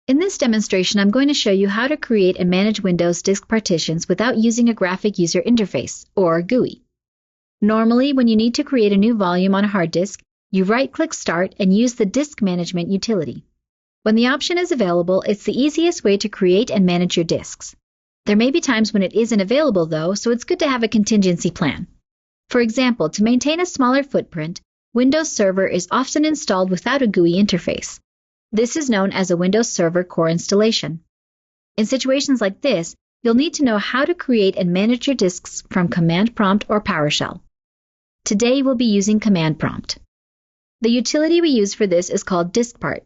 In this demonstration, I'm going to show you how to create and manage Windows disk partitions without using a graphic user interface, or GUI. Normally, when you need to create a new volume on a hard disk, you right-click Start and use the Disk Management utility. When the option is available, it's the easiest way to create and manage your disks. There may be times when it isn't available, though, so it's good to have a contingency plan. For example, to maintain a smaller footprint, Windows Server is often installed without a GUI interface. This is known as a Windows Server core installation. In situations like this, you'll need to know how to create and manage your disks from Command Prompt or PowerShell. Today we'll be using Command Prompt. The utility we use for this is called DiskPart.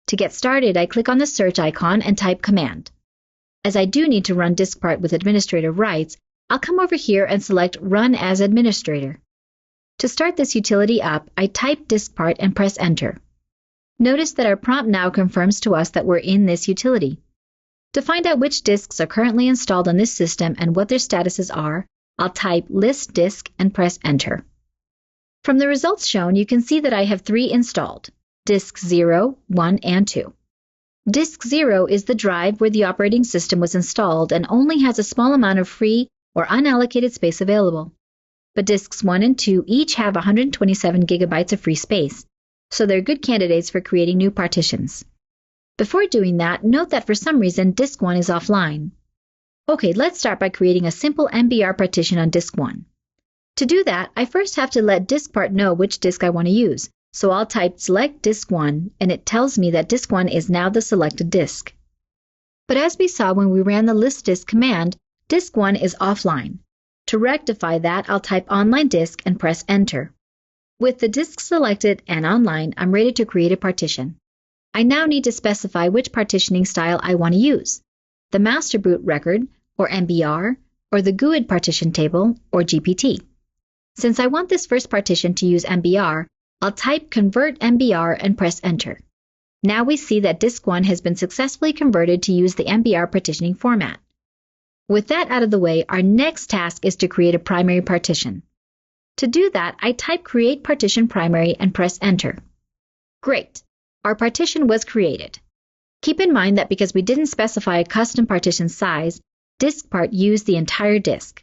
To get started, I click on the search icon and type Command. As I do need to run DiskPart with administrator rights, I'll come over here and select Run as Administrator. To start this utility up, I type DiskPart and press Enter. Notice that our prompt now confirms to us that we're in this utility. To find out which disks are currently installed on this system and what their statuses are, I'll type list disk and press Enter. From the results shown, you can see that I have 3 installed, Disk 0, 1, and 2. Disk 0 is the drive where the operating system was installed and only has a small amount of free or unallocated space available. But Disks 1 and 2 each have 127 gigabytes of free space, so they're good candidates for creating new partitions. Before doing that, note that for some reason Disk 1 is offline. Okay, let's start by creating a simple MBR partition on Disk 1. To do that, I first have to let DiskPart know which disk I want to use, so I'll type select Disk 1, and it tells me that Disk 1 is now the selected disk. But as we saw when we ran the list disk command, Disk 1 is offline. To rectify that, I'll type online disk and press Enter. With the disk selected and online, I'm ready to create a partition. I now need to specify which partitioning style I want to use, the master boot record, or MBR, or the GUID partition table, or GPT. Since I want this first partition to use MBR, I'll type Convert MBR and press Enter. Now we see that Disk 1 has been successfully converted to use the MBR partitioning format. With that out of the way, our next task is to create a primary partition. To do that, I type Create Partition Primary and press Enter. Great! Our partition was created. Keep in mind that because we didn't specify a custom partition size, DiskPart used the entire disk.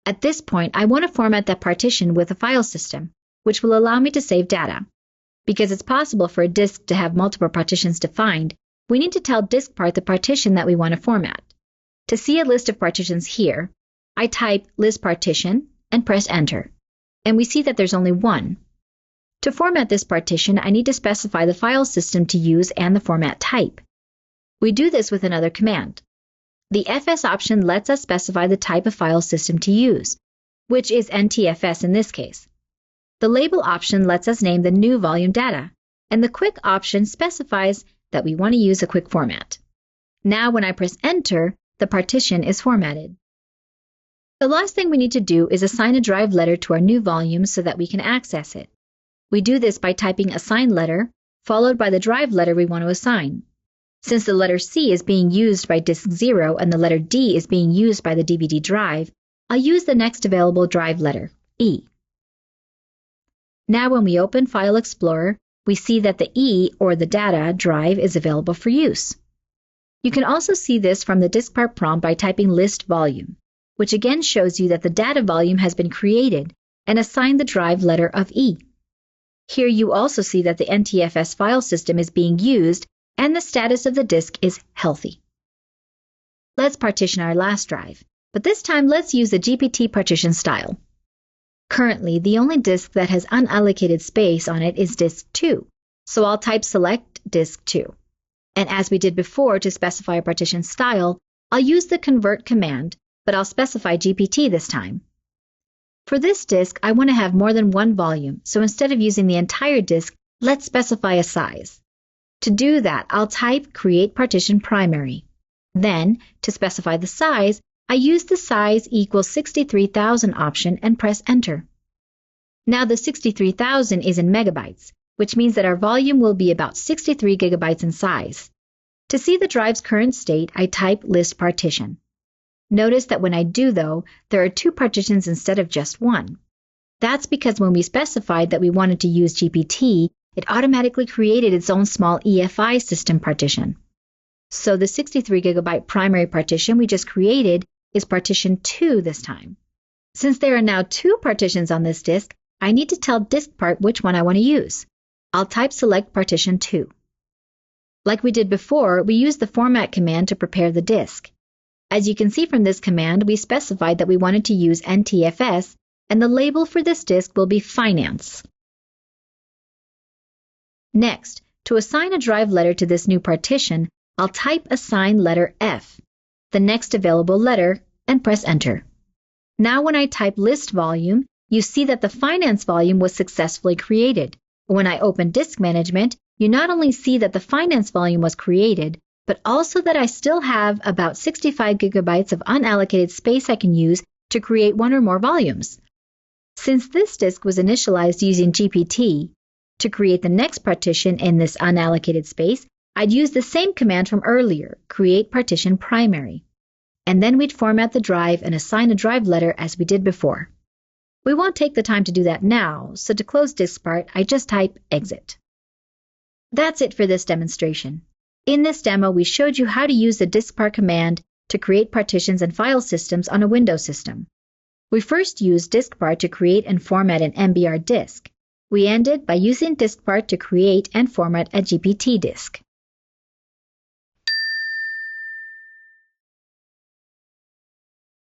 At this point, I want to format that partition with a file system, which will allow me to save data. Because it's possible for a disk to have multiple partitions defined, we need to tell DiskPart the partition that we want to format. To see a list of partitions here, I type List Partition and press Enter. And we see that there's only one. To format this partition, I need to specify the file system to use and the format type. We do this with another command. The FS option lets us specify the type of file system to use, which is NTFS in this case. The label option lets us name the new volume data, and the quick option specifies that we want to use a quick format. Now when I press Enter, the partition is formatted. The last thing we need to do is assign a drive letter to our new volume so that we can access it. We do this by typing Assign Letter, followed by the drive letter we want to assign. Since the letter C is being used by Disk 0 and the letter D is being used by the DVD drive, I'll use the next available drive letter, E. Now when we open File Explorer, we see that the E, or the data, drive is available for use. You can also see this from the DiskPart prompt by typing List Volume, which again shows you that the data volume has been created and assigned the drive letter of E. Here you also see that the NTFS file system is being used and the status of the disk is healthy. Let's partition our last drive, but this time let's use the GPT partition style. Currently, the only disk that has unallocated space on it is Disk 2, so I'll type Select Disk 2. And as we did before to specify a partition style, I'll use the Convert command, but I'll specify GPT this time. For this disk, I want to have more than one volume, so instead of using the entire disk, let's specify a size. To do that, I'll type Create Partition Primary. Then, to specify the size, I use the size equals 63,000 option and press Enter. Now the 63,000 is in megabytes, which means that our volume will be about 63 gigabytes in size. To see the drive's current state, I type List Partition. Notice that when I do, though, there are 2 partitions instead of just 1. That's because when we specified that we wanted to use GPT, it automatically created its own small EFI system partition. So the 63 gigabyte primary partition we just created is partition 2 this time. Since there are now 2 partitions on this disk, I need to tell DiskPart which one I want to use. I'll type select partition 2. Like we did before, we use the format command to prepare the disk. As you can see from this command, we specified that we wanted to use NTFS, and the label for this disk will be Finance. Next, to assign a drive letter to this new partition, I'll type assign letter F, the next available letter, and press Enter. Now when I type list volume, you see that the Finance volume was successfully created. When I open Disk Management, you not only see that the Finance volume was created, but also that I still have about 65 gigabytes of unallocated space I can use to create one or more volumes. Since this disk was initialized using GPT, to create the next partition in this unallocated space, I'd use the same command from earlier, create partition primary. And then we'd format the drive and assign a drive letter as we did before. We won't take the time to do that now, so to close DiskPart, I just type exit. That's it for this demonstration. In this demo, we showed you how to use the DiskPart command to create partitions and file systems on a Windows system. We first used DiskPart to create and format an MBR disk. We ended by using DiskPart to create and format a GPT disk.